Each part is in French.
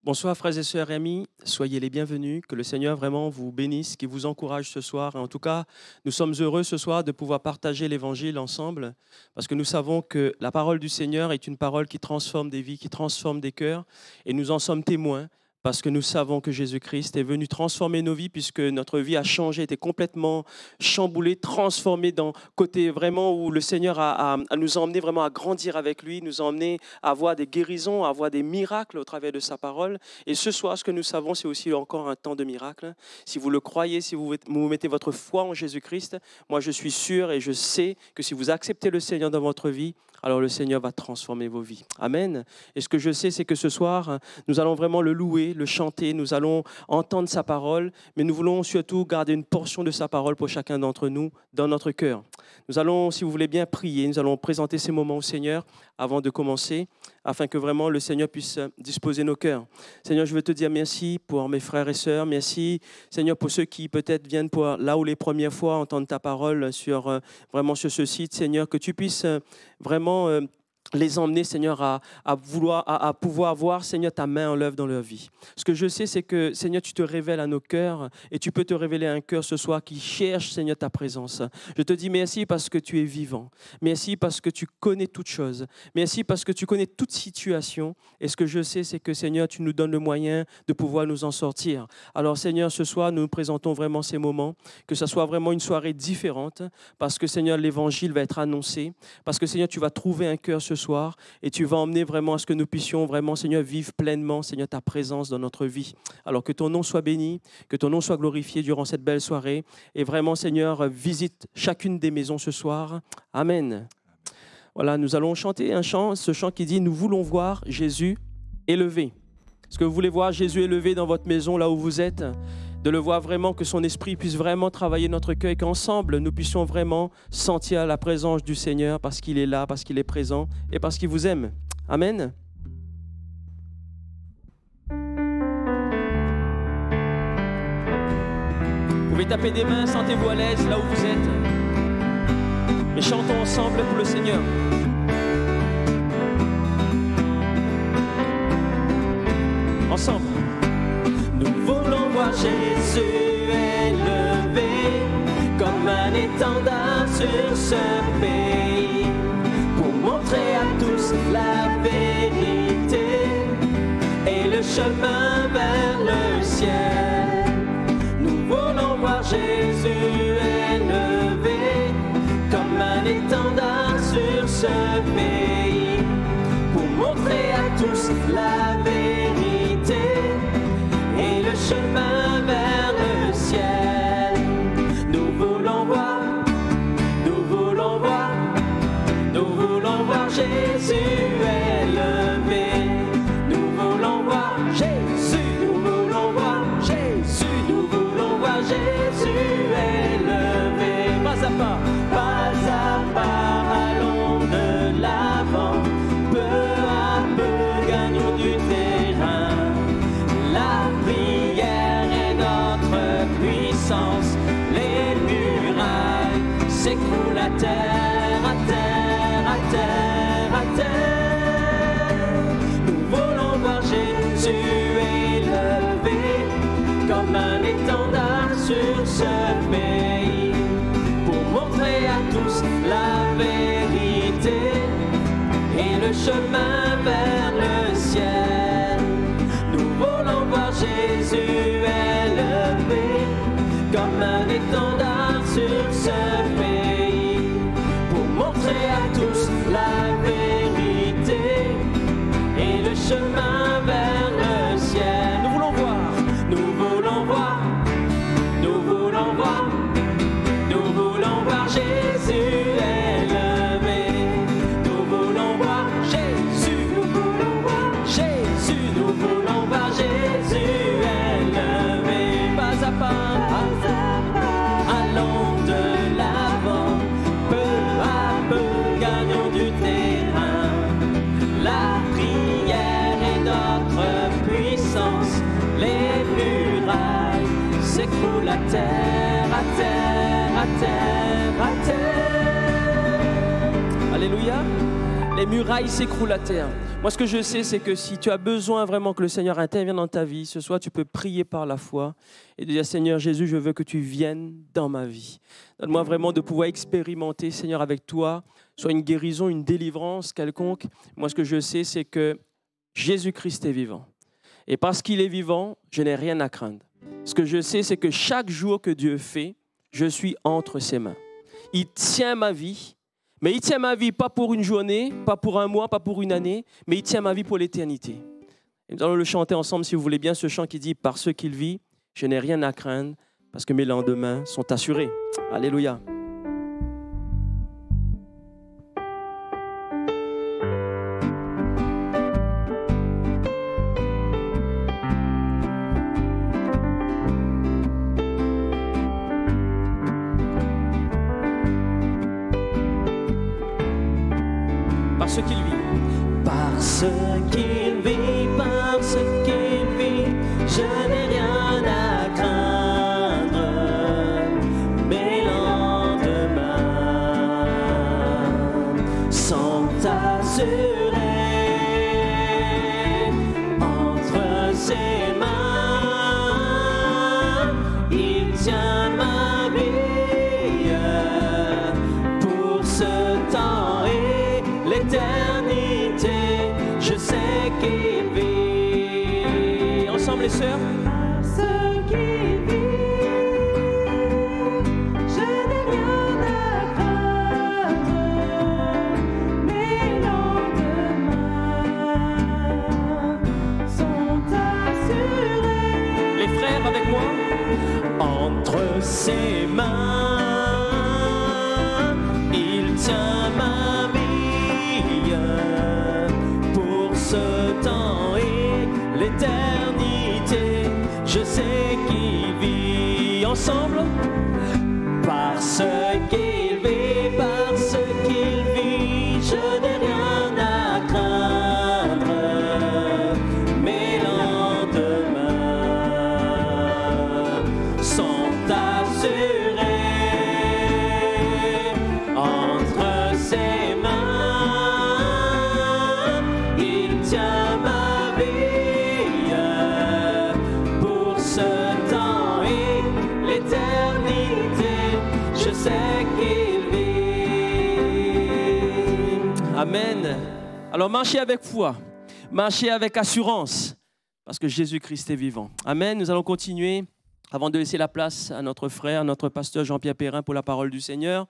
Bonsoir frères et sœurs et amis, soyez les bienvenus, que le Seigneur vraiment vous bénisse, qu'il vous encourage ce soir. Et en tout cas, nous sommes heureux ce soir de pouvoir partager l'Évangile ensemble parce que nous savons que la parole du Seigneur est une parole qui transforme des vies, qui transforme des cœurs et nous en sommes témoins. Parce que nous savons que Jésus-Christ est venu transformer nos vies puisque notre vie a changé, était complètement chamboulée, transformée dans côté vraiment où le Seigneur nous a emmenés vraiment à grandir avec lui, nous a emmenés à voir des guérisons, à voir des miracles au travers de sa parole. Et ce soir, ce que nous savons, c'est aussi encore un temps de miracles. Si vous le croyez, si vous mettez votre foi en Jésus-Christ, moi je suis sûr et je sais que si vous acceptez le Seigneur dans votre vie, alors le Seigneur va transformer vos vies. Amen. Et ce que je sais, c'est que ce soir, nous allons vraiment le louer, le chanter, nous allons entendre sa parole, mais nous voulons surtout garder une portion de sa parole pour chacun d'entre nous dans notre cœur. Nous allons, si vous voulez bien, prier, nous allons présenter ces moments au Seigneur avant de commencer, afin que vraiment le Seigneur puisse disposer nos cœurs. Seigneur, je veux te dire merci pour mes frères et sœurs, merci Seigneur pour ceux qui peut-être viennent pour là où les premières fois entendre ta parole vraiment sur ce site, Seigneur, que tu puisses vraiment les emmener, Seigneur, à pouvoir voir, Seigneur, ta main en l'œuvre dans leur vie. Ce que je sais, c'est que, Seigneur, tu te révèles à nos cœurs et tu peux te révéler à un cœur ce soir qui cherche, Seigneur, ta présence. Je te dis merci parce que tu es vivant. Merci parce que tu connais toutes choses. Merci parce que tu connais toute situation. Et ce que je sais, c'est que, Seigneur, tu nous donnes le moyen de pouvoir nous en sortir. Alors, Seigneur, ce soir, nous présentons vraiment ces moments, que ce soit vraiment une soirée différente parce que, Seigneur, l'évangile va être annoncé, parce que, Seigneur, tu vas trouver un cœur ce soir et tu vas emmener vraiment à ce que nous puissions vraiment, Seigneur, vivre pleinement, Seigneur, ta présence dans notre vie. Alors que ton nom soit béni, que ton nom soit glorifié durant cette belle soirée et vraiment, Seigneur, visite chacune des maisons ce soir. Amen. Voilà, nous allons chanter ce chant qui dit « Nous voulons voir Jésus élevé ». Est-ce que vous voulez voir Jésus élevé dans votre maison, là où vous êtes ? De le voir vraiment, que son esprit puisse vraiment travailler notre cœur et qu'ensemble, nous puissions vraiment sentir la présence du Seigneur parce qu'il est là, parce qu'il est présent et parce qu'il vous aime. Amen. Vous pouvez taper des mains, sentez-vous à l'aise là où vous êtes. Mais chantons ensemble pour le Seigneur. Ensemble. Nous voulons voir Jésus élevé comme un étendard sur ce pays pour montrer à tous la vérité et le chemin vers le ciel. Nous voulons voir Jésus élevé comme un étendard sur ce pays pour montrer à tous la vérité et le chemin vers le ciel. Nous voulons voir, nous voulons voir, nous voulons voir Jésus élevé. Nous voulons voir Jésus, nous voulons voir Jésus, nous voulons voir Jésus élevé. Pas à pas, allons de l'avant, peu à peu gagnons du terrain. La prière est notre puissance, les murailles s'écroulent à terre, à terre, à terre, à terre. Nous voulons voir Jésus élevé comme un étendard sur ce pays pour montrer à tous la vérité et le chemin vers le ciel. Nous voulons voir Jésus élevé comme un étendard sur ce pays pour montrer à tous la vérité et le chemin vers le ciel. Nous voulons voir, nous voulons voir, nous voulons voir, nous voulons voir Jésus élevé. Nous voulons voir Jésus, nous voulons voir Jésus, nous voulons voir Jésus élevé. Pas à pas, allons de l'avant, peu à peu gagnons du terrain. La prière est notre puissance, les murailles s'écroulent à terre, à terre, à terre, à terre. Alléluia. les murailles s'écroulent à terre. Moi, ce que je sais, c'est que si tu as besoin vraiment que le Seigneur intervienne dans ta vie, ce soir, tu peux prier par la foi et dire, Seigneur Jésus, je veux que tu viennes dans ma vie. Donne-moi vraiment de pouvoir expérimenter, Seigneur, avec toi, soit une guérison, une délivrance quelconque. Moi, ce que je sais, c'est que Jésus-Christ est vivant. Et parce qu'il est vivant, je n'ai rien à craindre. Ce que je sais, c'est que chaque jour que Dieu fait, je suis entre ses mains. Il tient ma vie, mais il tient ma vie pas pour une journée, pas pour un mois, pas pour une année, mais il tient ma vie pour l'éternité. Et nous allons le chanter ensemble, si vous voulez bien, ce chant qui dit « Par ce qu'il vit, je n'ai rien à craindre, parce que mes lendemains sont assurés. » Alléluia. Parce qu'il vit. Parce qu'il vit, parce qu'il vit, je n'ai rien à craindre. Mes lendemains sont assurés entre ses mains. Il tient ma vie pour ce temps et l'éternité, je sais qu'il vit. Ensemble les sœurs. Parce qu'il vit, je n'ai rien à craindre. Mes lendemains sont assurés. Les frères avec moi. Entre ses mains, il tient ma vie pour ce temps et l'éternité. Je sais qu'il vit ensemble. Parce qu'il vit, parce qu'il vit, je n'ai rien à craindre. Mes lendemains sont assurés entre ses mains. Il tient ma vie pour ce temps et l'éternité. Je sais qu'il vit. Amen. Alors marchez avec foi, marchez avec assurance, parce que Jésus-Christ est vivant. Amen. Nous allons continuer avant de laisser la place à notre frère, notre pasteur Jean-Pierre Perrin pour la parole du Seigneur.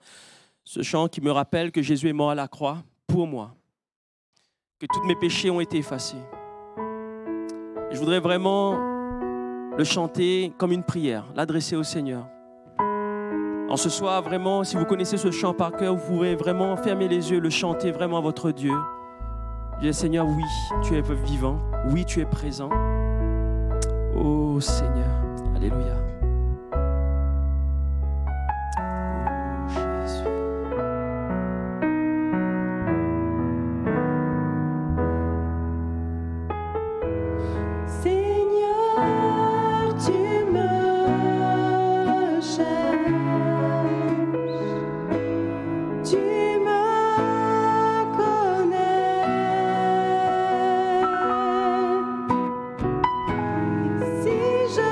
Ce chant qui me rappelle que Jésus est mort à la croix pour moi, que tous mes péchés ont été effacés. Je voudrais vraiment le chanter comme une prière, l'adresser au Seigneur. En ce soir, vraiment, si vous connaissez ce chant par cœur, vous pouvez vraiment fermer les yeux, le chanter vraiment à votre Dieu. Dire, Seigneur, oui, tu es vivant. Oui, tu es présent. Oh Seigneur, alléluia. Oh Jésus. Seigneur, tu me cherches, tu me connais. Si je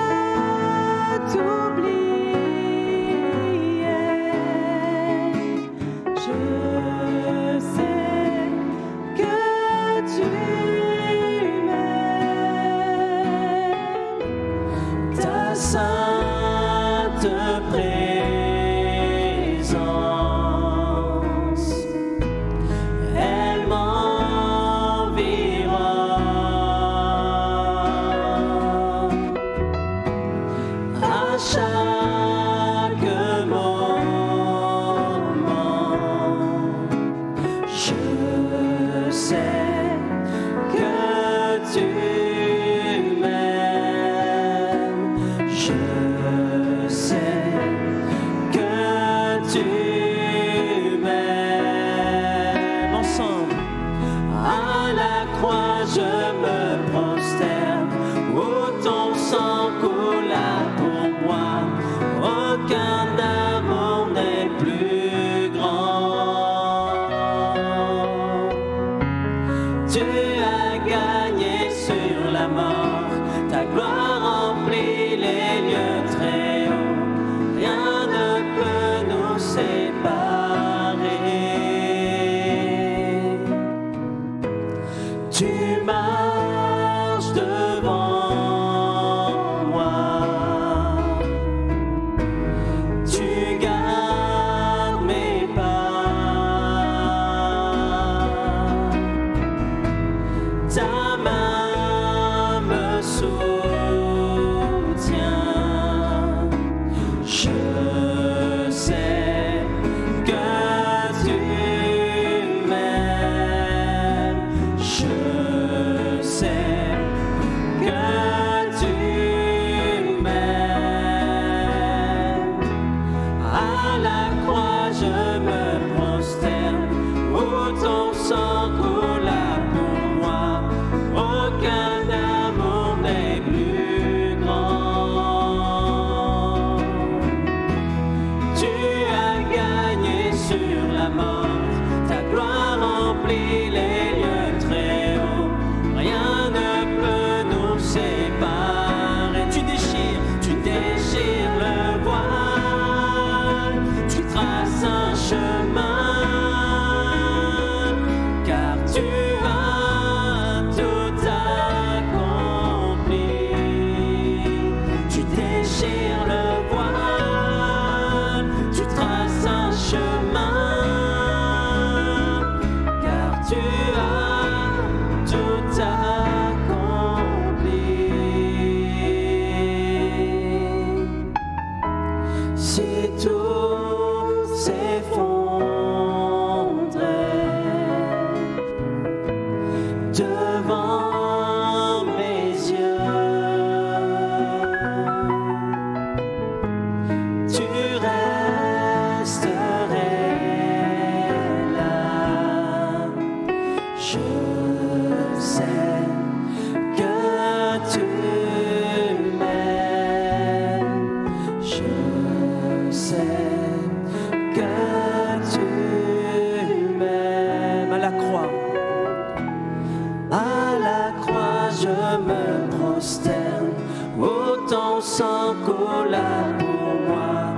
je me prosterne. Oh, ton sang coula pour moi,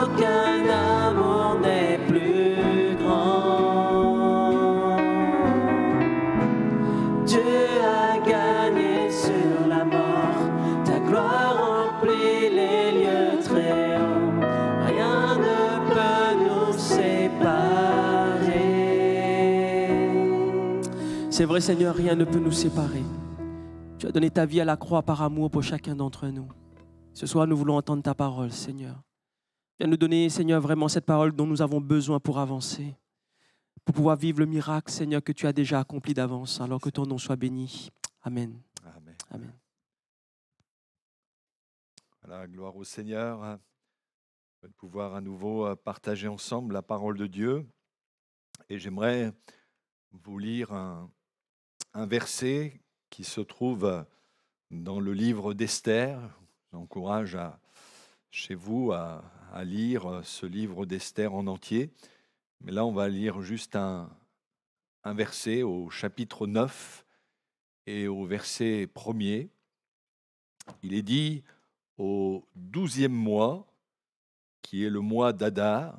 aucun amour n'est plus grand. Dieu a gagné sur la mort, ta gloire remplit les lieux très hauts, rien ne peut nous séparer. C'est vrai, Seigneur, rien ne peut nous séparer. Tu as donné ta vie à la croix par amour pour chacun d'entre nous. Ce soir, nous voulons entendre ta parole, Seigneur. Viens nous donner, Seigneur, vraiment cette parole dont nous avons besoin pour avancer, pour pouvoir vivre le miracle, Seigneur, que tu as déjà accompli d'avance, alors que ton nom soit béni. Amen. Amen. Amen. Voilà, gloire au Seigneur, de pouvoir à nouveau partager ensemble la parole de Dieu. Et j'aimerais vous lire un verset qui se trouve dans le livre d'Esther. J'encourage chez vous à lire ce livre d'Esther en entier. Mais là, on va lire juste un verset au chapitre 9 et au verset 1er. Il est dit: au 12e mois, qui est le mois d'Adar,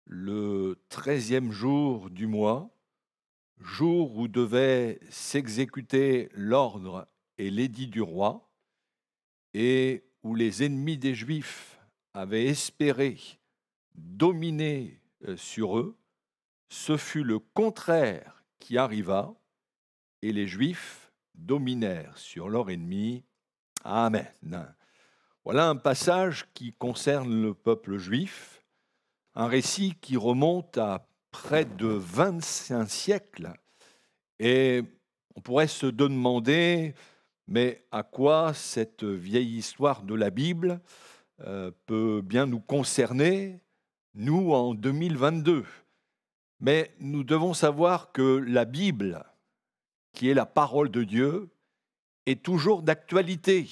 le 13e jour du mois, jour où devait s'exécuter l'ordre et l'édit du roi, et où les ennemis des Juifs avaient espéré dominer sur eux, ce fut le contraire qui arriva, et les Juifs dominèrent sur leur ennemi. Amen. Voilà un passage qui concerne le peuple juif, un récit qui remonte à près de 25 siècles. Et on pourrait se demander, mais à quoi cette vieille histoire de la Bible peut bien nous concerner, nous, en 2022. Mais nous devons savoir que la Bible, qui est la parole de Dieu, est toujours d'actualité.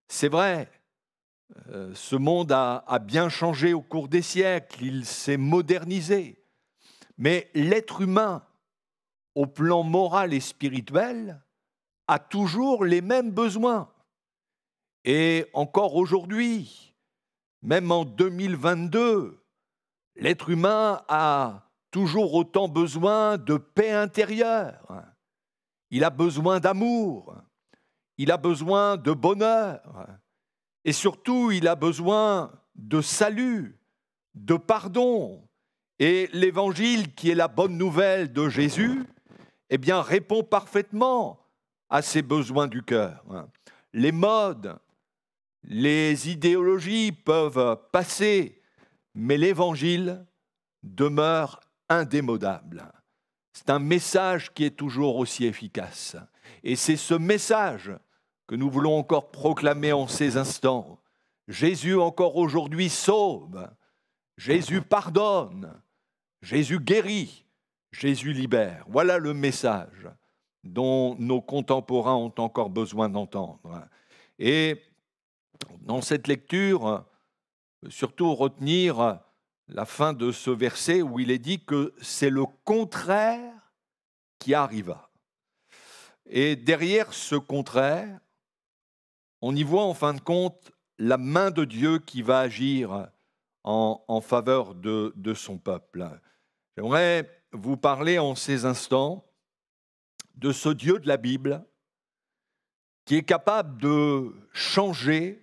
C'est vrai, ce monde a bien changé au cours des siècles, il s'est modernisé. Mais l'être humain, au plan moral et spirituel, a toujours les mêmes besoins. Et encore aujourd'hui, même en 2022, l'être humain a toujours autant besoin de paix intérieure. Il a besoin d'amour, il a besoin de bonheur, et surtout, il a besoin de salut, de pardon. Et l'Évangile, qui est la bonne nouvelle de Jésus, eh bien, répond parfaitement à ces besoins du cœur. Les modes, les idéologies peuvent passer, mais l'Évangile demeure indémodable. C'est un message qui est toujours aussi efficace. Et c'est ce message que nous voulons encore proclamer en ces instants. Jésus encore aujourd'hui sauve, Jésus pardonne, Jésus guérit, Jésus libère. Voilà le message dont nos contemporains ont encore besoin d'entendre. Et dans cette lecture, surtout retenir la fin de ce verset où il est dit que c'est le contraire qui arriva. Et derrière ce contraire, on y voit en fin de compte la main de Dieu qui va agir en faveur de son peuple. J'aimerais vous parler en ces instants de ce Dieu de la Bible qui est capable de changer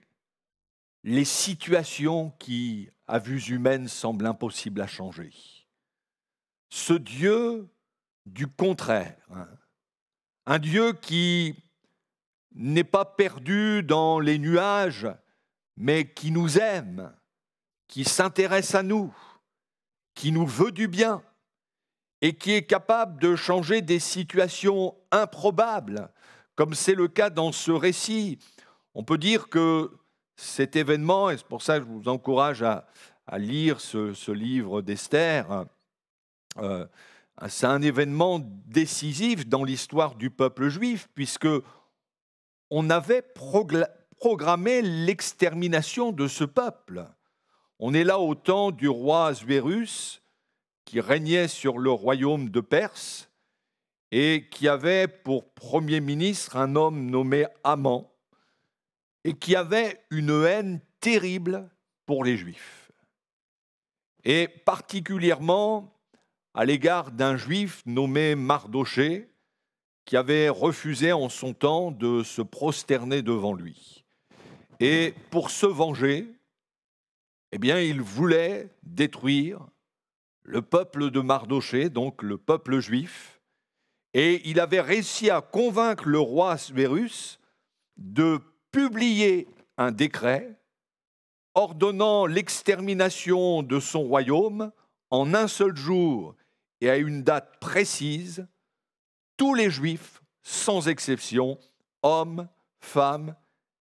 les situations qui, à vue humaine, semblent impossibles à changer. Ce Dieu du contraire, un Dieu qui n'est pas perdu dans les nuages, mais qui nous aime, qui s'intéresse à nous, qui nous veut du bien et qui est capable de changer des situations improbables, comme c'est le cas dans ce récit. On peut dire que cet événement, et c'est pour ça que je vous encourage à lire ce livre d'Esther, c'est un événement décisif dans l'histoire du peuple juif, puisque on avait programmé l'extermination de ce peuple. On est là au temps du roi Assuérus, qui régnait sur le royaume de Perse, et qui avait pour premier ministre un homme nommé Haman, et qui avait une haine terrible pour les Juifs, et particulièrement à l'égard d'un Juif nommé Mardochée, qui avait refusé en son temps de se prosterner devant lui. Et pour se venger, eh bien, il voulait détruire le peuple de Mardochée, donc le peuple juif, et il avait réussi à convaincre le roi Assuérus de publier un décret ordonnant l'extermination de son royaume en un seul jour et à une date précise, tous les Juifs, sans exception, hommes, femmes,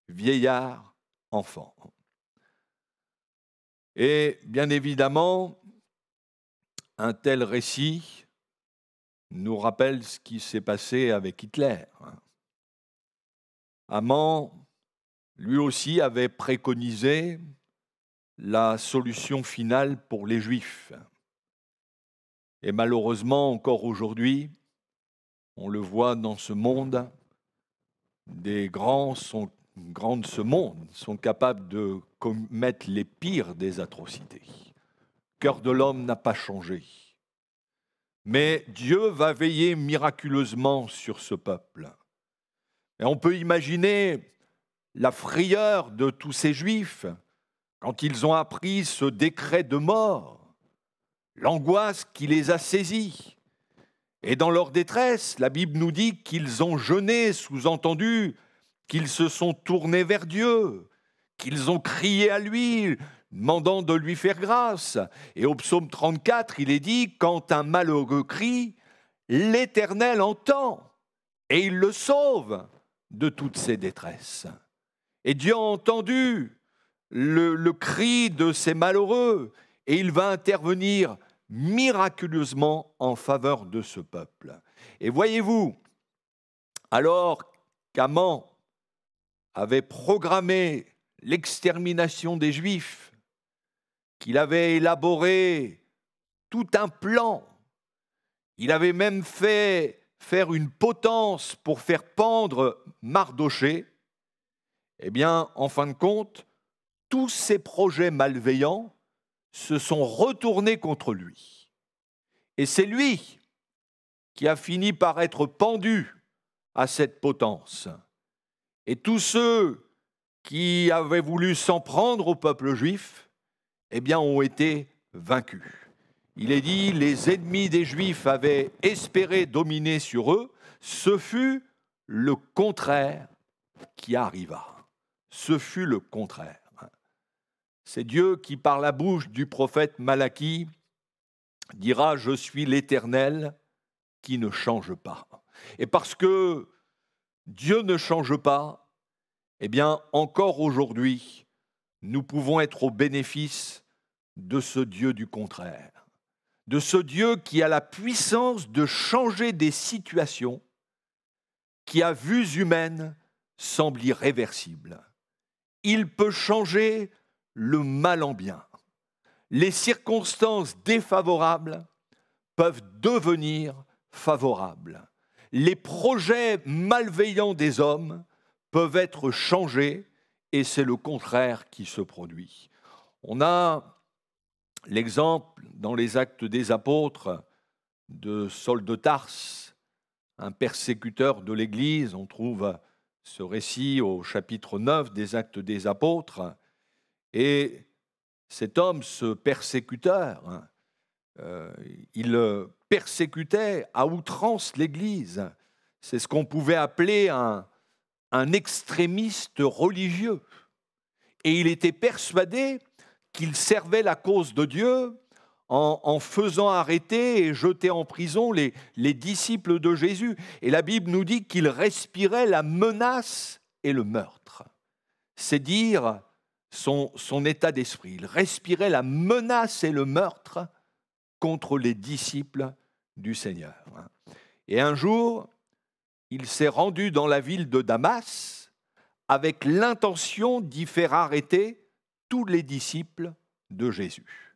vieillards, enfants. Et bien évidemment, un tel récit nous rappelle ce qui s'est passé avec Hitler. Haman, lui aussi, avait préconisé la solution finale pour les Juifs. Et malheureusement, encore aujourd'hui, on le voit dans ce monde, des grands de ce monde sont capables de commettre les pires des atrocités. Le cœur de l'homme n'a pas changé. Mais Dieu va veiller miraculeusement sur ce peuple. Et on peut imaginer la frayeur de tous ces Juifs quand ils ont appris ce décret de mort, l'angoisse qui les a saisis. Et dans leur détresse, la Bible nous dit qu'ils ont jeûné, sous-entendu qu'ils se sont tournés vers Dieu, qu'ils ont crié à lui, demandant de lui faire grâce. Et au psaume 34, il est dit « Quand un malheureux crie, l'Éternel entend et il le sauve de toutes ses détresses. » Et Dieu a entendu le cri de ces malheureux et il va intervenir miraculeusement en faveur de ce peuple. Et voyez-vous, alors qu'Haman avait programmé l'extermination des Juifs, qu'il avait élaboré tout un plan, il avait même fait faire une potence pour faire pendre Mardochée, eh bien, en fin de compte, tous ces projets malveillants se sont retournés contre lui. Et c'est lui qui a fini par être pendu à cette potence. Et tous ceux qui avaient voulu s'en prendre au peuple juif, eh bien, ont été vaincus. Il est dit, les ennemis des Juifs avaient espéré dominer sur eux, ce fut le contraire qui arriva. Ce fut le contraire. C'est Dieu qui, par la bouche du prophète Malachie, dira « Je suis l'Éternel qui ne change pas ». Et parce que Dieu ne change pas, eh bien, encore aujourd'hui, nous pouvons être au bénéfice de ce Dieu du contraire, de ce Dieu qui a la puissance de changer des situations qui, à vues humaines, semblent irréversibles. Il peut changer le mal en bien. Les circonstances défavorables peuvent devenir favorables. Les projets malveillants des hommes peuvent être changés et c'est le contraire qui se produit. On a l'exemple dans les Actes des Apôtres de Saul de Tarse, un persécuteur de l'Église. On trouve ce récit au chapitre 9 des Actes des Apôtres. Et cet homme, ce persécuteur, il persécutait à outrance l'Église. C'est ce qu'on pouvait appeler un extrémiste religieux. Et il était persuadé qu'il servait la cause de Dieu en faisant arrêter et jeter en prison les disciples de Jésus. Et la Bible nous dit qu'il respirait la menace et le meurtre. C'est dire son état d'esprit. Il respirait la menace et le meurtre contre les disciples du Seigneur. Et un jour, il s'est rendu dans la ville de Damas avec l'intention d'y faire arrêter tous les disciples de Jésus.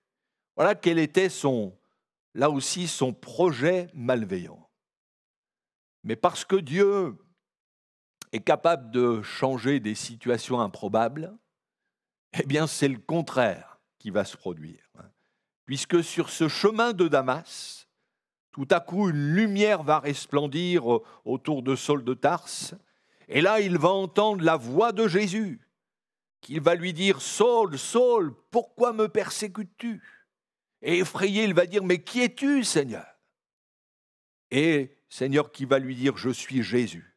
Voilà quel était là aussi son projet malveillant. Mais parce que Dieu est capable de changer des situations improbables, eh bien c'est le contraire qui va se produire. Puisque sur ce chemin de Damas, tout à coup une lumière va resplendir autour de Saul de Tarse, et là il va entendre la voix de Jésus, qu'il va lui dire « Saul, Saul, pourquoi me persécutes-tu » Et effrayé, il va dire « Mais qui es-tu, Seigneur ?» Et Seigneur qui va lui dire « Je suis Jésus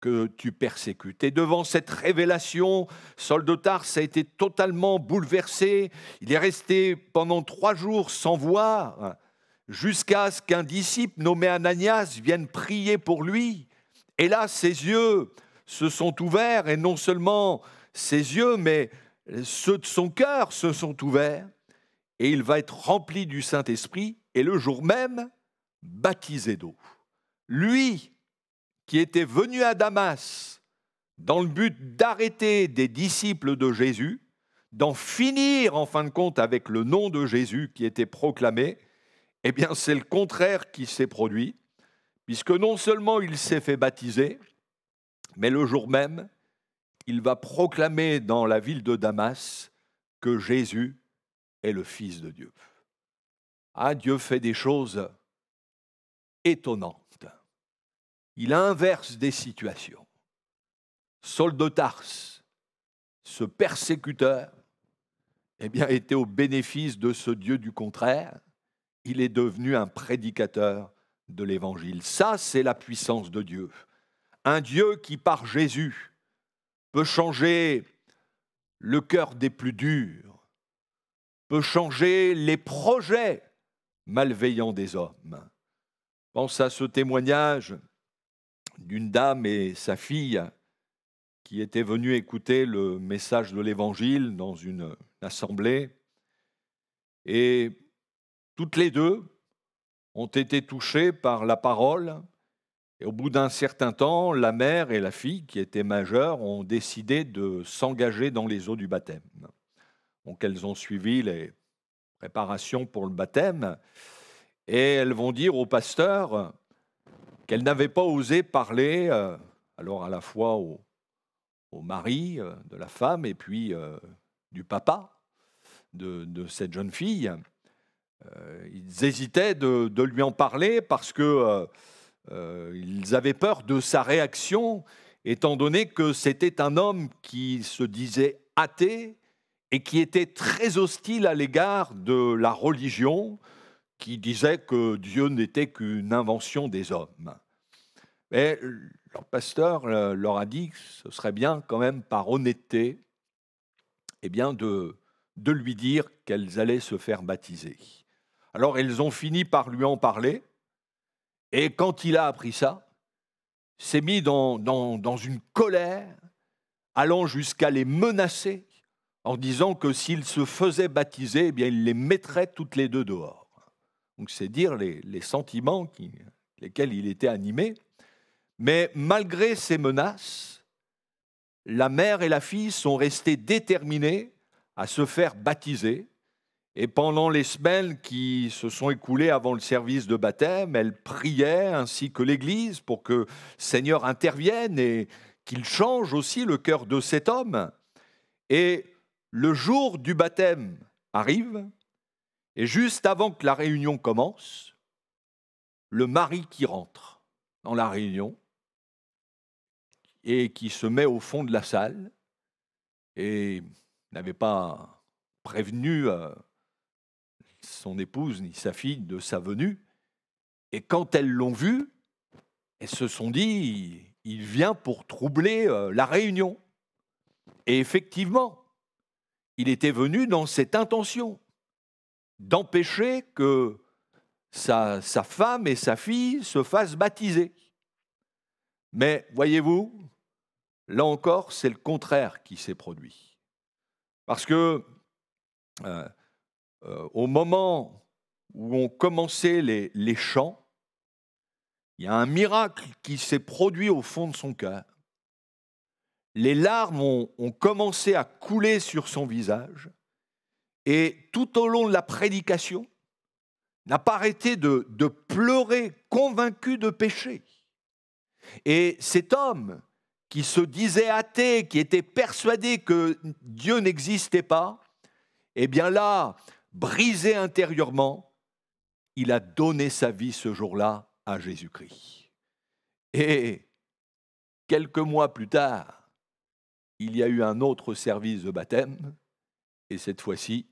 que tu persécutes. » Et devant cette révélation, Saul de Tarse a été totalement bouleversé. Il est resté pendant 3 jours sans voir, jusqu'à ce qu'un disciple nommé Ananias vienne prier pour lui. Et là, ses yeux se sont ouverts, et non seulement ses yeux, mais ceux de son cœur se sont ouverts, et il va être rempli du Saint-Esprit, et le jour même, baptisé d'eau. Lui, qui était venu à Damas dans le but d'arrêter des disciples de Jésus, d'en finir en fin de compte avec le nom de Jésus qui était proclamé, eh bien c'est le contraire qui s'est produit, puisque non seulement il s'est fait baptiser, mais le jour même, il va proclamer dans la ville de Damas que Jésus est le Fils de Dieu. Ah, Dieu fait des choses étonnantes. Il inverse des situations. Saul de Tarse, ce persécuteur, eh bien, était au bénéfice de ce Dieu du contraire. Il est devenu un prédicateur de l'Évangile. Ça, c'est la puissance de Dieu. Un Dieu qui, par Jésus, peut changer le cœur des plus durs, peut changer les projets malveillants des hommes. Pense à ce témoignage d'une dame et sa fille qui étaient venues écouter le message de l'Évangile dans une assemblée. Et toutes les deux ont été touchées par la parole. Et au bout d'un certain temps, la mère et la fille, qui étaient majeures, ont décidé de s'engager dans les eaux du baptême. Donc elles ont suivi les préparations pour le baptême et elles vont dire au pasteur qu'elles n'avaient pas osé parler, alors à la fois au mari de la femme et puis du papa de cette jeune fille. Ils hésitaient de lui en parler parce que ils avaient peur de sa réaction, étant donné que c'était un homme qui se disait athée et qui était très hostile à l'égard de la religion, qui disait que Dieu n'était qu'une invention des hommes. Mais leur pasteur leur a dit que ce serait bien quand même par honnêteté eh bien de lui dire qu'elles allaient se faire baptiser. Alors elles ont fini par lui en parler, et quand il a appris ça, s'est mis dans une colère, allant jusqu'à les menacer, en disant que s'ils se faisaient baptiser, eh bien il les mettrait toutes les deux dehors. Donc c'est dire les sentiments lesquels il était animé. Mais malgré ces menaces, la mère et la fille sont restées déterminées à se faire baptiser. Et pendant les semaines qui se sont écoulées avant le service de baptême, elles priaient ainsi que l'Église pour que le Seigneur intervienne et qu'il change aussi le cœur de cet homme. Et le jour du baptême arrive, et juste avant que la réunion commence, le mari qui rentre dans la réunion et qui se met au fond de la salle et n'avait pas prévenu son épouse ni sa fille de sa venue. Et quand elles l'ont vu, elles se sont dit, il vient pour troubler la réunion. Et effectivement, il était venu dans cette intention d'empêcher que sa femme et sa fille se fassent baptiser. Mais voyez-vous, là encore, c'est le contraire qui s'est produit. Parce que au moment où ont commencé les chants, il y a un miracle qui s'est produit au fond de son cœur. Les larmes ont commencé à couler sur son visage, et tout au long de la prédication, n'a pas arrêté de pleurer, convaincu de péché. Et cet homme qui se disait athée, qui était persuadé que Dieu n'existait pas, eh bien là, brisé intérieurement, il a donné sa vie ce jour-là à Jésus-Christ. Et quelques mois plus tard, il y a eu un autre service de baptême, et cette fois-ci,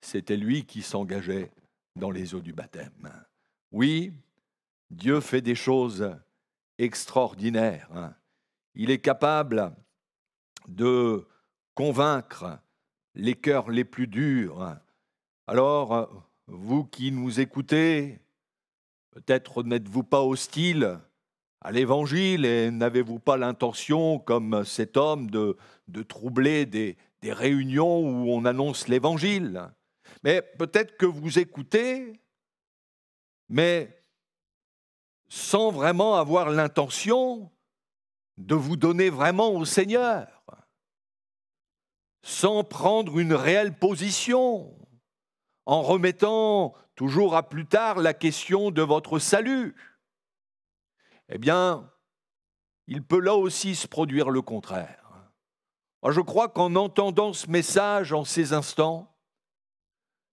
c'était lui qui s'engageait dans les eaux du baptême. Oui, Dieu fait des choses extraordinaires. Il est capable de convaincre les cœurs les plus durs. Alors, vous qui nous écoutez, peut-être n'êtes-vous pas hostile à l'Évangile et n'avez-vous pas l'intention, comme cet homme, de troubler des réunions où on annonce l'Évangile. Mais peut-être que vous écoutez, mais sans vraiment avoir l'intention de vous donner vraiment au Seigneur, sans prendre une réelle position, en remettant toujours à plus tard la question de votre salut. Eh bien, il peut là aussi se produire le contraire. Moi, je crois qu'en entendant ce message en ces instants,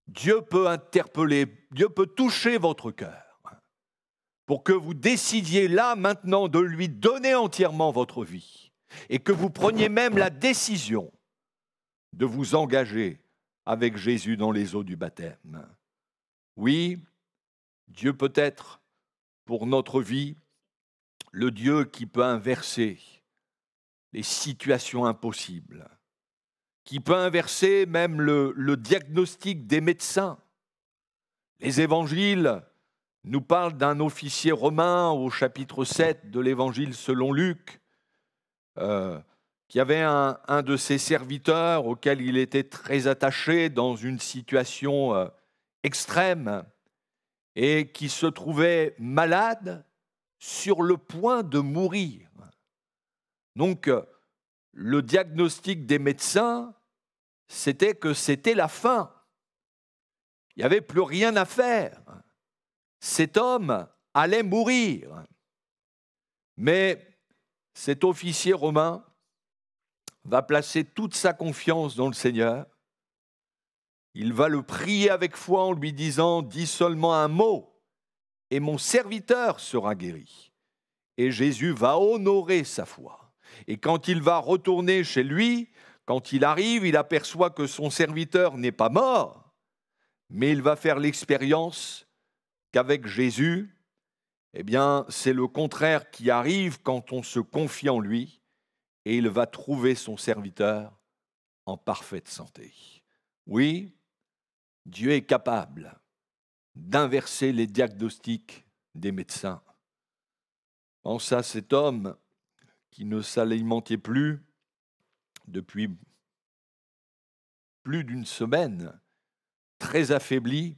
Dieu peut interpeller, Dieu peut toucher votre cœur pour que vous décidiez là, maintenant, de lui donner entièrement votre vie et que vous preniez même la décision de vous engager avec Jésus dans les eaux du baptême. Oui, Dieu peut être, pour notre vie, le Dieu qui peut inverser les situations impossibles, qui peut inverser même le diagnostic des médecins. Les évangiles nous parlent d'un officier romain au chapitre 7 de l'évangile selon Luc, qui avait un de ses serviteurs auquel il était très attaché dans une situation extrême et qui se trouvait malade, sur le point de mourir. Donc, le diagnostic des médecins, c'était que c'était la fin. Il n'y avait plus rien à faire. Cet homme allait mourir. Mais cet officier romain va placer toute sa confiance dans le Seigneur. Il va le prier avec foi en lui disant « Dis seulement un mot et mon serviteur sera guéri. » Et Jésus va honorer sa foi. Et quand il va retourner chez lui, quand il arrive, il aperçoit que son serviteur n'est pas mort, mais il va faire l'expérience qu'avec Jésus, eh bien, c'est le contraire qui arrive quand on se confie en lui, et il va trouver son serviteur en parfaite santé. Oui, Dieu est capable d'inverser les diagnostics des médecins. Pense à cet homme qui ne s'alimentait plus depuis plus d'une semaine, très affaibli,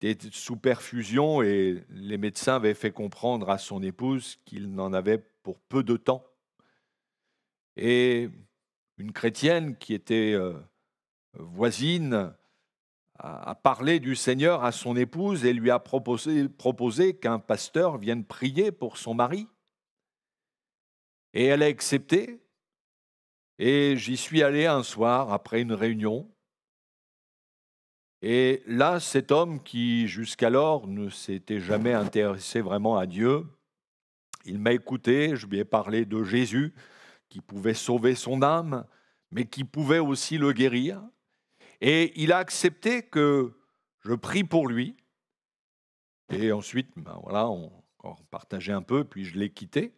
était sous perfusion et les médecins avaient fait comprendre à son épouse qu'il n'en avait pour peu de temps. Et une chrétienne qui était voisine a parlé du Seigneur à son épouse et lui a proposé qu'un pasteur vienne prier pour son mari. Et elle a accepté. Et j'y suis allé un soir après une réunion. Et là, cet homme qui jusqu'alors ne s'était jamais intéressé vraiment à Dieu, il m'a écouté, je lui ai parlé de Jésus qui pouvait sauver son âme, mais qui pouvait aussi le guérir. Et il a accepté que je prie pour lui. Et ensuite, voilà, on partageait un peu, puis je l'ai quitté.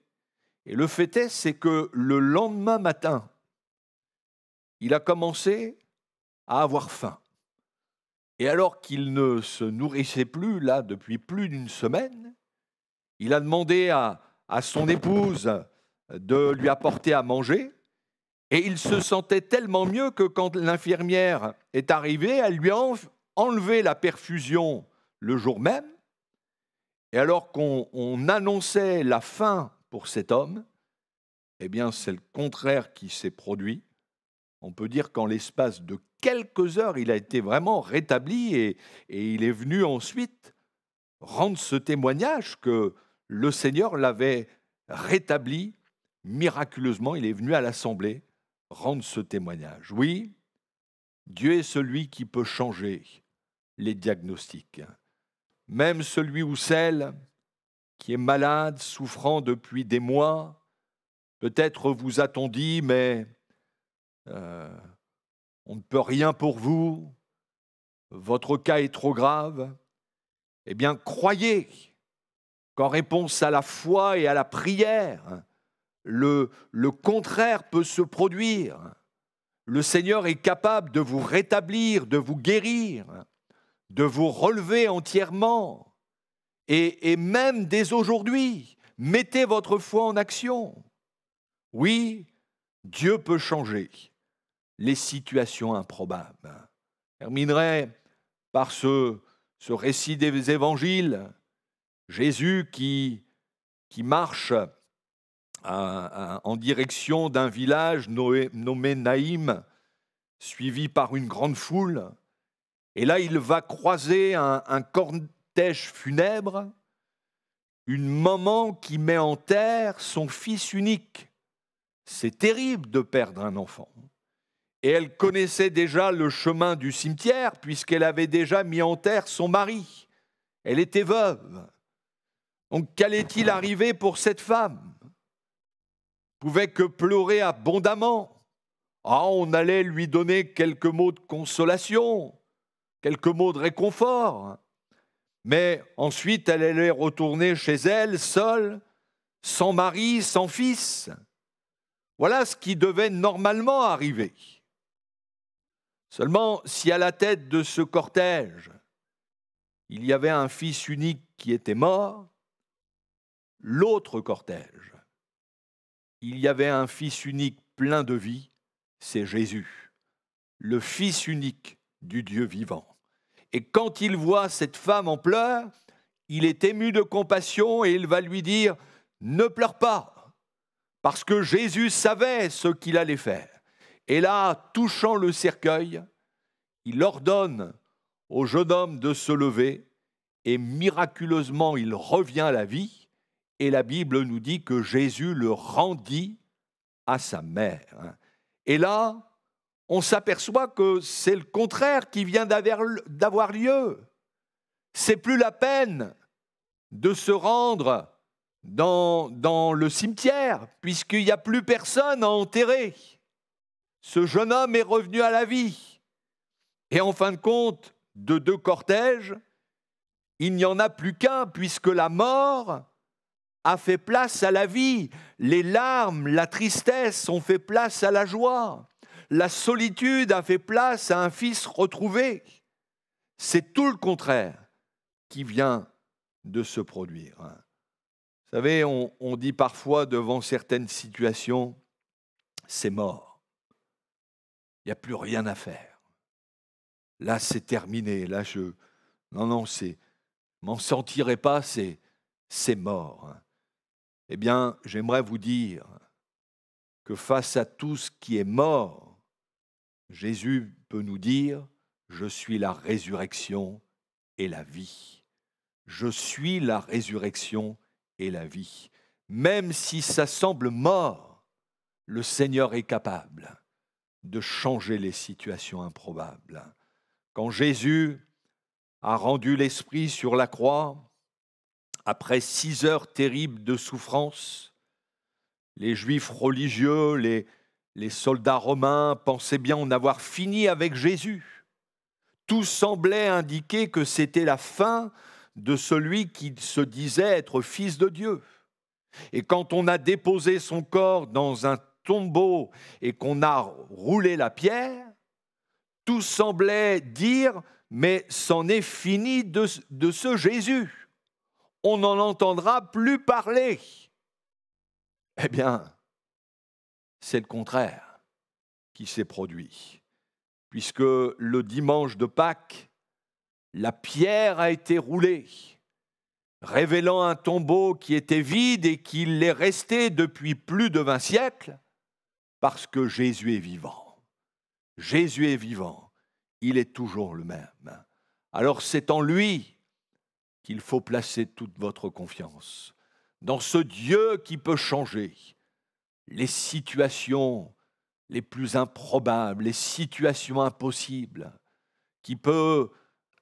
Et le fait est, c'est que le lendemain matin, il a commencé à avoir faim. Et alors qu'il ne se nourrissait plus, là, depuis plus d'une semaine, il a demandé à son épouse de lui apporter à manger. Et il se sentait tellement mieux que quand l'infirmière est arrivée, elle lui a enlevé la perfusion le jour même. Et alors qu'on annonçait la fin pour cet homme, eh bien c'est le contraire qui s'est produit. On peut dire qu'en l'espace de quelques heures, il a été vraiment rétabli et il est venu ensuite rendre ce témoignage que le Seigneur l'avait rétabli miraculeusement. Il est venu à l'Assemblée rendre ce témoignage. Oui, Dieu est celui qui peut changer les diagnostics. Même celui ou celle qui est malade, souffrant depuis des mois, peut-être vous a-t-on dit, mais on ne peut rien pour vous, votre cas est trop grave. Eh bien, croyez qu'en réponse à la foi et à la prière, le contraire peut se produire. Le Seigneur est capable de vous rétablir, de vous guérir, de vous relever entièrement. Et même dès aujourd'hui, mettez votre foi en action. Oui, Dieu peut changer les situations improbables. Je terminerai par ce récit des évangiles. Jésus qui marche en direction d'un village nommé Naïm, suivi par une grande foule. Et là, il va croiser un cortège funèbre, une maman qui met en terre son fils unique. C'est terrible de perdre un enfant. Et elle connaissait déjà le chemin du cimetière puisqu'elle avait déjà mis en terre son mari. Elle était veuve. Donc, qu'allait-il arriver pour cette femme ? Pouvait que pleurer abondamment. On allait lui donner quelques mots de consolation, quelques mots de réconfort. Mais ensuite, elle allait retourner chez elle, seule, sans mari, sans fils. Voilà ce qui devait normalement arriver. Seulement, si à la tête de ce cortège, il y avait un fils unique qui était mort, l'autre cortège, il y avait un fils unique plein de vie, c'est Jésus, le fils unique du Dieu vivant. Et quand il voit cette femme en pleurs, il est ému de compassion et il va lui dire « Ne pleure pas », parce que Jésus savait ce qu'il allait faire. Et là, touchant le cercueil, il ordonne au jeune homme de se lever et miraculeusement, il revient à la vie. Et la Bible nous dit que Jésus le rendit à sa mère. Et là, on s'aperçoit que c'est le contraire qui vient d'avoir lieu. C'est plus la peine de se rendre dans le cimetière, puisqu'il n'y a plus personne à enterrer. Ce jeune homme est revenu à la vie. Et en fin de compte, de deux cortèges, il n'y en a plus qu'un, puisque la mort a fait place à la vie. Les larmes, la tristesse ont fait place à la joie. La solitude a fait place à un fils retrouvé. C'est tout le contraire qui vient de se produire. Vous savez, on dit parfois devant certaines situations, c'est mort. Il n'y a plus rien à faire. Là, c'est terminé. Là, non, m'en sentirai pas, c'est mort. Eh bien, j'aimerais vous dire que face à tout ce qui est mort, Jésus peut nous dire, je suis la résurrection et la vie. Je suis la résurrection et la vie. Même si ça semble mort, le Seigneur est capable de changer les situations improbables. Quand Jésus a rendu l'esprit sur la croix, après 6 heures terribles de souffrance, les Juifs religieux, les soldats romains pensaient bien en avoir fini avec Jésus. Tout semblait indiquer que c'était la fin de celui qui se disait être fils de Dieu. Et quand on a déposé son corps dans un tombeau et qu'on a roulé la pierre, tout semblait dire « mais c'en est fini de ce Jésus. On n'en entendra plus parler. » Eh bien, c'est le contraire qui s'est produit. Puisque le dimanche de Pâques, la pierre a été roulée, révélant un tombeau qui était vide et qui l'est resté depuis plus de 20 siècles, parce que Jésus est vivant. Jésus est vivant, il est toujours le même. Alors c'est en lui qu'il faut placer toute votre confiance. dans ce Dieu qui peut changer les situations les plus improbables, les situations impossibles, qui peut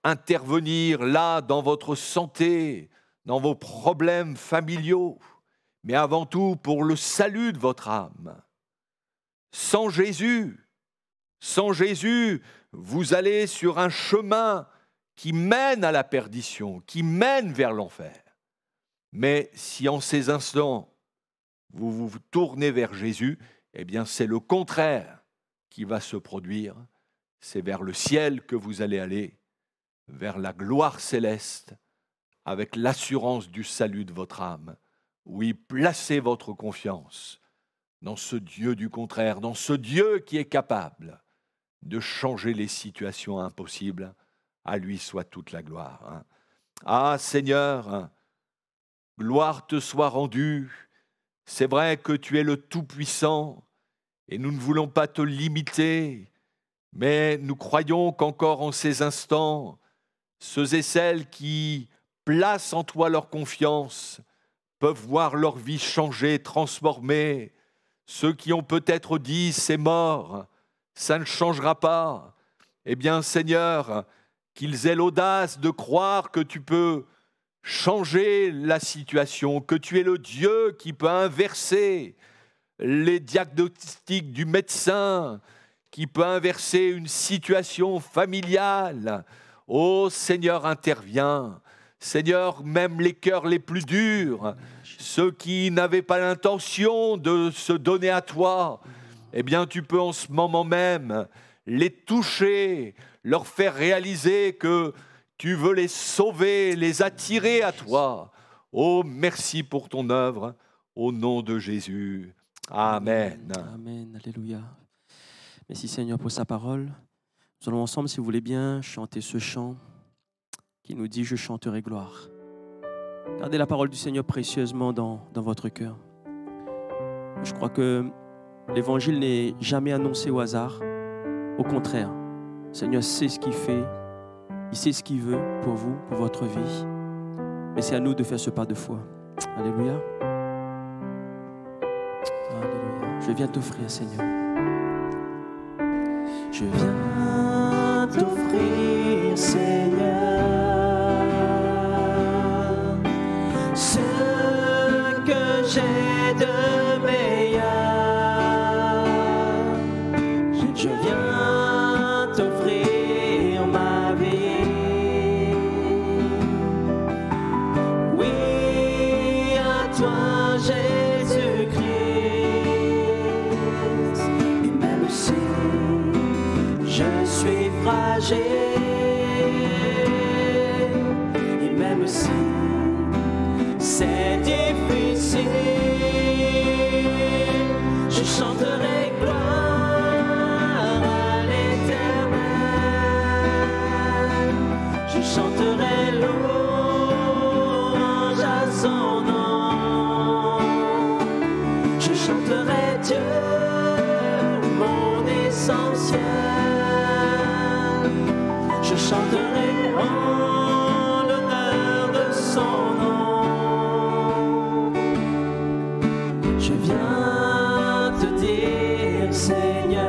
intervenir là dans votre santé, dans vos problèmes familiaux, mais avant tout pour le salut de votre âme. Sans Jésus, vous allez sur un chemin qui mène à la perdition, qui mène vers l'enfer. Mais si en ces instants, vous vous tournez vers Jésus, eh bien c'est le contraire qui va se produire. C'est vers le ciel que vous allez aller, vers la gloire céleste, avec l'assurance du salut de votre âme. Oui, placez votre confiance dans ce Dieu du contraire, dans ce Dieu qui est capable de changer les situations impossibles. À lui soit toute la gloire. Ah Seigneur, gloire te soit rendue. C'est vrai que tu es le Tout-Puissant et nous ne voulons pas te limiter, mais nous croyons qu'encore en ces instants, ceux et celles qui placent en toi leur confiance peuvent voir leur vie changer, transformer. Ceux qui ont peut-être dit « c'est mort, ça ne changera pas », eh bien Seigneur, qu'ils aient l'audace de croire que tu peux changer la situation, que tu es le Dieu qui peut inverser les diagnostics du médecin, qui peut inverser une situation familiale. Oh Seigneur, interviens. Seigneur, même les cœurs les plus durs, ceux qui n'avaient pas l'intention de se donner à toi, eh bien tu peux en ce moment même les toucher, leur faire réaliser que tu veux les sauver, les attirer à toi. Oh, merci pour ton œuvre, au nom de Jésus. Amen. Amen, alléluia. Merci Seigneur pour sa parole. Nous allons ensemble, si vous voulez bien, chanter ce chant qui nous dit « Je chanterai gloire ». Gardez la parole du Seigneur précieusement dans votre cœur. Je crois que l'Évangile n'est jamais annoncé au hasard. Au contraire, le Seigneur sait ce qu'il fait, il sait ce qu'il veut pour vous, pour votre vie. Mais c'est à nous de faire ce pas de foi. Alléluia. Alléluia. Je viens t'offrir, Seigneur. Je viens t'offrir, Seigneur, ce que j'ai de meilleur. Je viens t'offrir ma vie. Oui, à toi, Jésus-Christ. Et même si je suis fragile, et même si c'est difficile, je chanterai gloire à l'Éternel. Je chanterai louange à son nom. Je chanterai Dieu, mon essentiel. Je chanterai en l'honneur de son nom. Je viens te dire, Seigneur,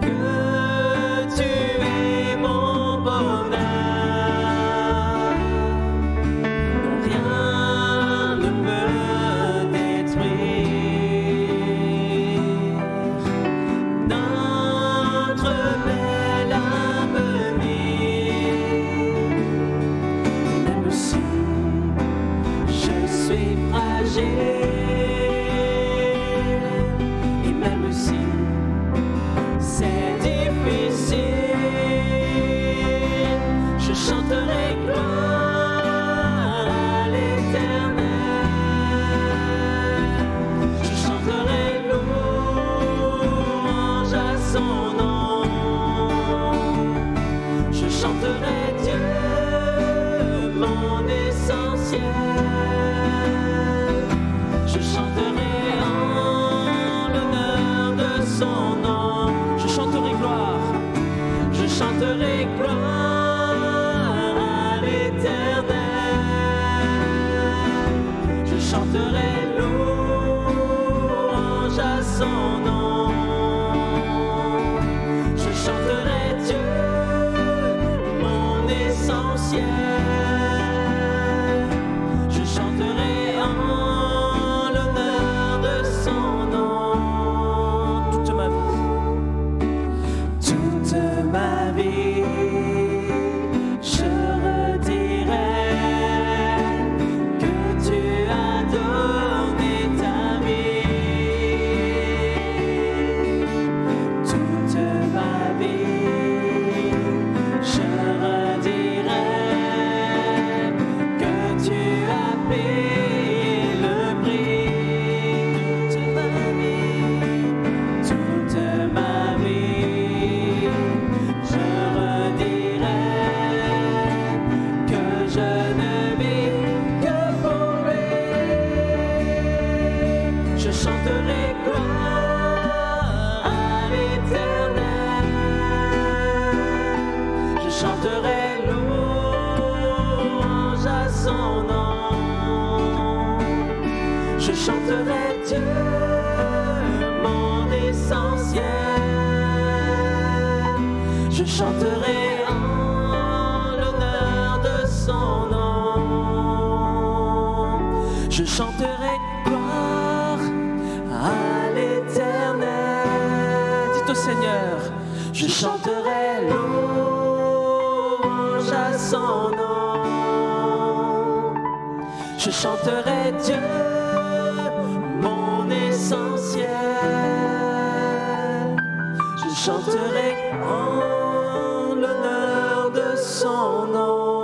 que tu es mon bonheur. Non, rien ne peut détruire notre bel avenir. Même si je suis fragile, et même si c'est difficile, je chanterai gloire à l'Éternel. Je chanterai louange à son nom. Je chanterai Dieu, mon essentiel. Je son nom. Je chanterai Dieu, mon essentiel. Je chanterai en l'honneur de son nom. Toute ma vie, toute ma vie, je redirai que tu as donné ta vie. Toute ma vie, je redirai que tu as payé le prix. Toute ma vie, je redirai que je ne vis que pour lui. Je chanterai gloire à l'Éternel. Je chanterai louange à son nom. Je chanterai Dieu, mon essentiel. Je chanterai en l'honneur de son nom. Je chanterai gloire à l'Éternel. Dites au Seigneur, je chanterai louange à son nom. Je chanterai Dieu, mon essentiel. Je chanterai en l'honneur de son nom.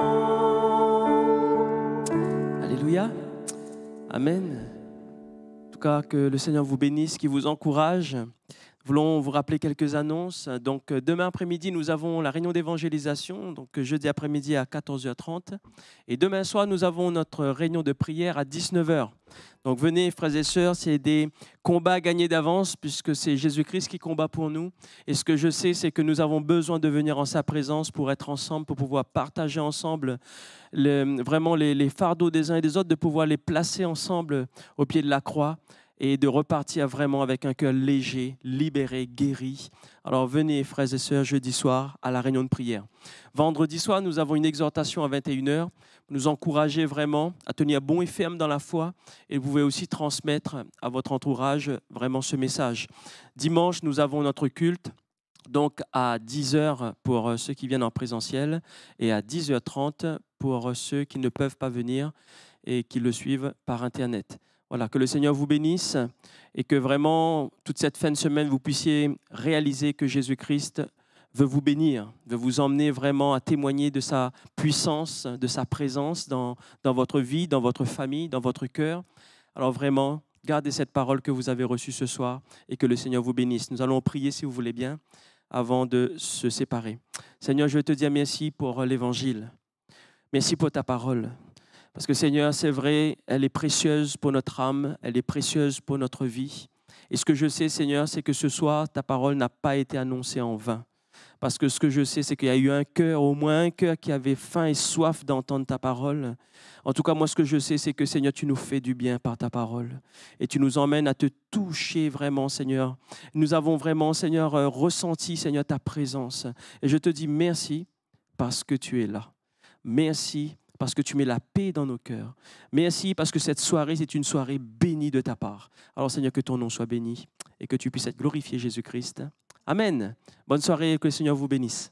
Alléluia. Amen. En tout cas, que le Seigneur vous bénisse, qu'il vous encourage. Voulons vous rappeler quelques annonces. Donc, demain après-midi, nous avons la réunion d'évangélisation, donc jeudi après-midi à 14h30. Et demain soir, nous avons notre réunion de prière à 19h. Donc, venez, frères et sœurs, c'est des combats gagnés d'avance, puisque c'est Jésus-Christ qui combat pour nous. Et ce que je sais, c'est que nous avons besoin de venir en sa présence pour être ensemble, pour pouvoir partager ensemble vraiment les fardeaux des uns et des autres, de pouvoir les placer ensemble au pied de la croix, et de repartir vraiment avec un cœur léger, libéré, guéri. Alors venez, frères et sœurs, jeudi soir à la réunion de prière. Vendredi soir, nous avons une exhortation à 21h. Nous encourager vraiment à tenir bon et ferme dans la foi. Et vous pouvez aussi transmettre à votre entourage vraiment ce message. Dimanche, nous avons notre culte, donc à 10h pour ceux qui viennent en présentiel et à 10h30 pour ceux qui ne peuvent pas venir et qui le suivent par Internet. Voilà, que le Seigneur vous bénisse et que vraiment, toute cette fin de semaine, vous puissiez réaliser que Jésus-Christ veut vous bénir, veut vous emmener vraiment à témoigner de sa puissance, de sa présence dans votre vie, dans votre famille, dans votre cœur. Alors vraiment, gardez cette parole que vous avez reçue ce soir et que le Seigneur vous bénisse. Nous allons prier, si vous voulez bien, avant de se séparer. Seigneur, je veux te dire merci pour l'Évangile. Merci pour ta parole. Parce que Seigneur, c'est vrai, elle est précieuse pour notre âme, elle est précieuse pour notre vie. Et ce que je sais, Seigneur, c'est que ce soir, ta parole n'a pas été annoncée en vain. Parce que ce que je sais, c'est qu'il y a eu un cœur, au moins un cœur qui avait faim et soif d'entendre ta parole. En tout cas, moi, ce que je sais, c'est que, Seigneur, tu nous fais du bien par ta parole. Et tu nous emmènes à te toucher vraiment, Seigneur. Nous avons vraiment, Seigneur, ressenti, Seigneur, ta présence. Et je te dis merci parce que tu es là. Merci parce que tu mets la paix dans nos cœurs. Merci parce que cette soirée, c'est une soirée bénie de ta part. Alors Seigneur, que ton nom soit béni et que tu puisses être glorifié, Jésus-Christ. Amen. Bonne soirée et que le Seigneur vous bénisse.